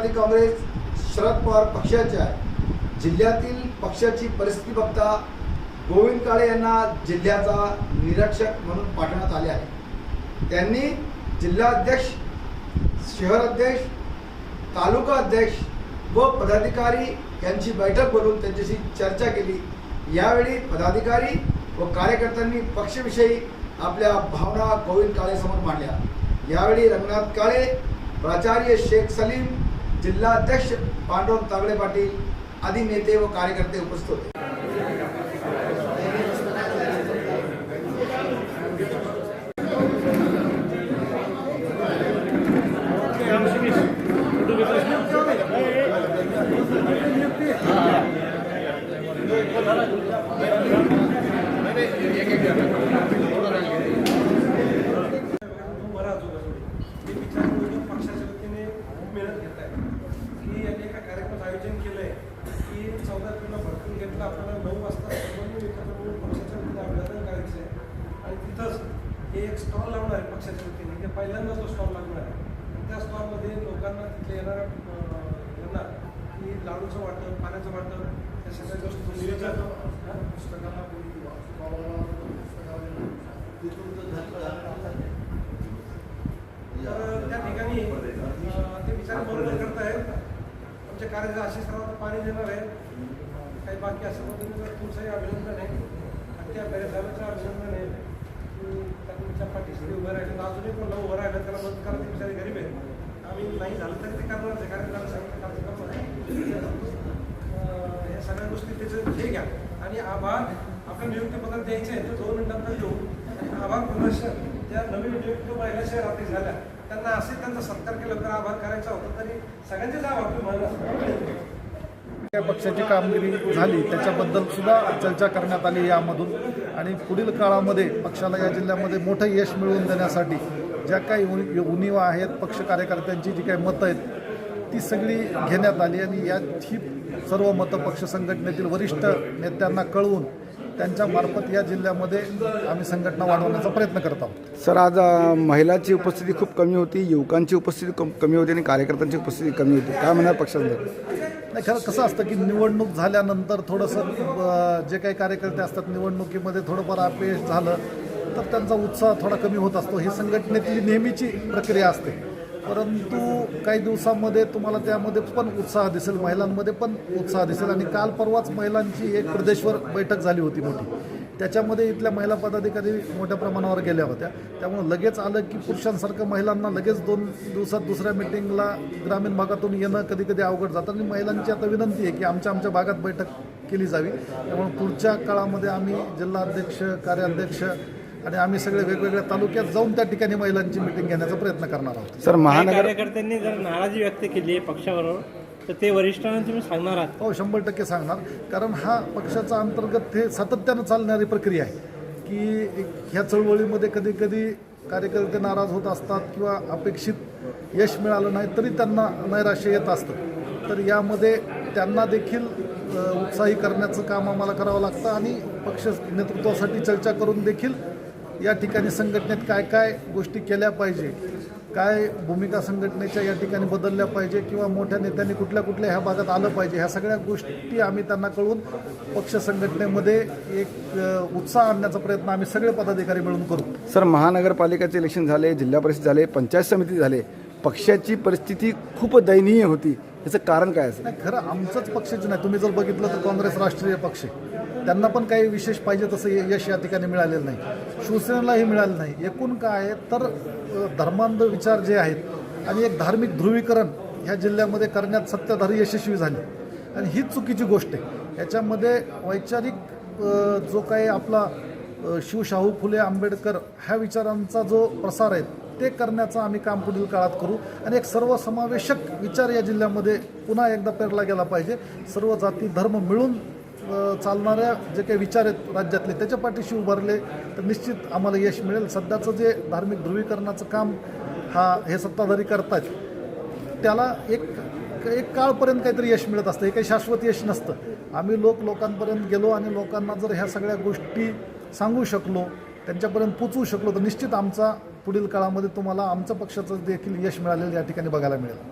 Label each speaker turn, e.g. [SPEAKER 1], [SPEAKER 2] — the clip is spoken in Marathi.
[SPEAKER 1] राष्ट्रवादी काँग्रेस शरद पवार पक्षाच्या जिल्ह्यातील पक्षाची परिस्थिती बघता गोविंद काळे यांना जिल्ह्याचा निरीक्षक म्हणून पाठवण्यात आले आहे। त्यांनी जिल्हाध्यक्ष, शहराध्यक्ष, तालुका अध्यक्ष व पदाधिकारी यांची बैठक बोलवून त्यांच्याशी चर्चा केली। यावेळी पदाधिकारी व कार्यकर्त्यांनी पक्षविषयी आपल्या भावना गोविंद काळे समोर मांडल्या। यावेळी रंगनाथ काळे, प्राचार्य शेख सलीम, जिल्हाध्यक्ष पांडुरंग तागडे पाटील आदी नेते व कार्यकर्ते उपस्थित होते।
[SPEAKER 2] पक्षाच्या वतीने खूप मेहनत घेत आहे की यांनी एका कार्यक्रमाचं आयोजन केलं आहे की 14 एप्रिलला भरपूर घेतलं आपल्याला 9 वाजता सर्वांनी एकत्र मिळून पक्षाच्या वतीने अभिवादन करायचं आहे आणि तिथंच हे एक स्टॉल लावणार आहे पक्षाच्या वतीने। ते पहिल्यांदा तो स्टॉल लागणार आहे आणि त्या स्टॉलमध्ये लोकांना तिथे येणाऱ्या यांना की लाडूचं वाटप, पाण्याचं वाटप, या सगळ्या गोष्टी नियोजन पुस्तकाला तर त्या ठिकाणी ते विचार बरोबर करत आहेत। आमच्या कार्याचे आशिष रावांना पाणी देणार आहे, काही बाकी अशा पद्धतीनं तुमचंही अभिनंदन आहे आणि त्या साहेबांचं अभिनंदन आहे की त्यांच्या पाठीशी उभं राहिलं, अजूनही कोणाला उभं राहिलं त्याला मदत करा, ते बिचारे गरीब आहेत। आम्ही नाही झालं तरी ते करणारच आहे, कारण त्याला सांगितलं कार्यक्रम ह्या सगळ्या गोष्टी त्याचं हे घ्या आणि आभार आपल्या नियुक्तीपत्रात द्यायचे आहे ते 2 मिनिटांना देऊ आणि आभार प्रदर्शन त्या नवीन नियुक्त महिला शहरात झाल्या त्यांना असे त्यांचा सत्कार केला तर आभार करायचा होता तरी सगळ्यांचेच आभार तुम्हाला।
[SPEAKER 3] पक्षाची कामगिरी झाली त्याच्याबद्दल सुद्धा चर्चा करण्यात आली यामधून आणि पुढील काळामध्ये पक्षाला या जिल्ह्यामध्ये मोठं यश मिळवून देण्यासाठी ज्या काही उणिवा आहेत, पक्ष कार्यकर्त्यांची जी काही मतं आहेत ती सगळी घेण्यात आली आणि याची सर्व मतं पक्ष संघटनेतील वरिष्ठ नेत्यांना कळवून त्यांच्या मार्फत या जिल्ह्यामध्ये आम्ही संघटना वाढवण्याचा प्रयत्न करत आहोत।
[SPEAKER 4] सर, आज महिलांची उपस्थिती खूप कमी होती, युवकांची उपस्थिती कमी होती आणि कार्यकर्त्यांची उपस्थिती कमी होती, काय म्हणणार पक्षांतर?
[SPEAKER 3] नाही, खरं कसं असतं की निवडणूक झाल्यानंतर थोडंसं जे काही कार्यकर्ते असतात निवडणुकीमध्ये थोडंफार अपयश झालं तर त्यांचा उत्साह थोडा कमी होत असतो, ही संघटनेतली नेहमीची प्रक्रिया असते। परंतु काही दिवसांमध्ये तुम्हाला त्यामध्ये पण उत्साह दिसेल, महिलांमध्ये पण उत्साह दिसेल आणि काल परवाच महिलांची एक प्रदेशवर बैठक झाली होती मोठी, त्याच्यामध्ये इथल्या महिला पदाधिकारी मोठ्या प्रमाणावर गेल्या होत्या। त्यामुळे लगेच आलं की पुरुषांसारखं महिलांना लगेच 2 दिवसात दुसऱ्या मिटिंगला ग्रामीण भागातून येणं कधी कधी अवघड जातं आणि महिलांची आता विनंती आहे की आमच्या भागात बैठक केली जावी। त्यामुळे पुढच्या काळामध्ये आम्ही जिल्हाध्यक्ष, कार्याध्यक्ष आणि आम्ही सगळे वेगवेगळ्या तालुक्यात जाऊन त्या ठिकाणी महिलांची मिटिंग घेण्याचा प्रयत्न करणार आहोत।
[SPEAKER 4] सर,
[SPEAKER 5] कार्यकर्त्यांनी जर नाराजी व्यक्त केली आहे पक्षाबरोबर तर ते वरिष्ठांना तुम्ही सांगणार आहात?
[SPEAKER 3] हो, 100% सांगणार, कारण हा पक्षाचा अंतर्गत हे सातत्यानं चालणारी प्रक्रिया आहे की ह्या चळवळीमध्ये कधी कधी कार्यकर्ते नाराज होत असतात किंवा अपेक्षित यश मिळालं नाही तरी त्यांना नैराश्य येत असतं, तर यामध्ये त्यांना देखील उत्साही करण्याचं काम आम्हाला करावं लागतं आणि पक्ष नेतृत्वासाठी चर्चा करून देखील या ठिकाणी संघटनेत काय काय गोष्टी केल्या पाहिजे, काय भूमिका संघटनेच्या या ठिकाणी बदलल्या पाहिजे किंवा मोठ्या नेत्यांनी कुठल्या ह्या भागात आलं पाहिजे, ह्या सगळ्या गोष्टी आम्ही त्यांना कळवून पक्ष संघटनेमध्ये एक उत्साह आणण्याचा प्रयत्न आम्ही सगळे पदाधिकारी मिळून करू।
[SPEAKER 4] सर, महानगरपालिकेचे इलेक्शन झाले, जिल्हा परिषद झाले, पंचायत समिती झाले, पक्षाची परिस्थिती खूप दयनीय होती, याचं कारण काय असेल?
[SPEAKER 3] नाही, खरं आमचंच पक्षाचं नाही, तुम्ही जर बघितलं तर काँग्रेस राष्ट्रीय पक्ष त्यांना पण काही विशेष पाहिजे तसं यश या ठिकाणी मिळालेलं नाही, शिवसेनेलाही मिळालं नाही। एकूण काय आहे तर धर्मांध विचार जे आहेत आणि एक धार्मिक ध्रुवीकरण ह्या जिल्ह्यामध्ये करण्यात सत्ताधारी यशस्वी झाले आणि हीच चुकीची गोष्ट आहे। याच्यामध्ये वैचारिक जो काही आपला शिवशाहू फुले आंबेडकर ह्या विचारांचा जो प्रसार आहे ते करण्याचं आम्ही काम पुढील काळात करू आणि एक सर्वसमावेशक विचार या जिल्ह्यामध्ये पुन्हा एकदा पेरला गेला पाहिजे। सर्व जाती धर्म मिळून चालणाऱ्या जे काही विचार आहेत राज्यातले त्याच्या पाठीशी उभारले तर निश्चित आम्हाला यश मिळेल। सध्याचं जे धार्मिक ध्रुवीकरणाचं काम हे सत्ताधारी करतात त्याला एक काळपर्यंत काहीतरी यश मिळत असतं, हे काही शाश्वत यश नसतं। आम्ही लोकांपर्यंत गेलो आणि लोकांना जर ह्या सगळ्या गोष्टी सांगू शकलो, त्यांच्यापर्यंत पोचवू शकलो तर निश्चित आमचा पुढील काळामध्ये तुम्हाला आमच्या पक्षाचं देखील यश मिळालेलं या ठिकाणी बघायला मिळेल।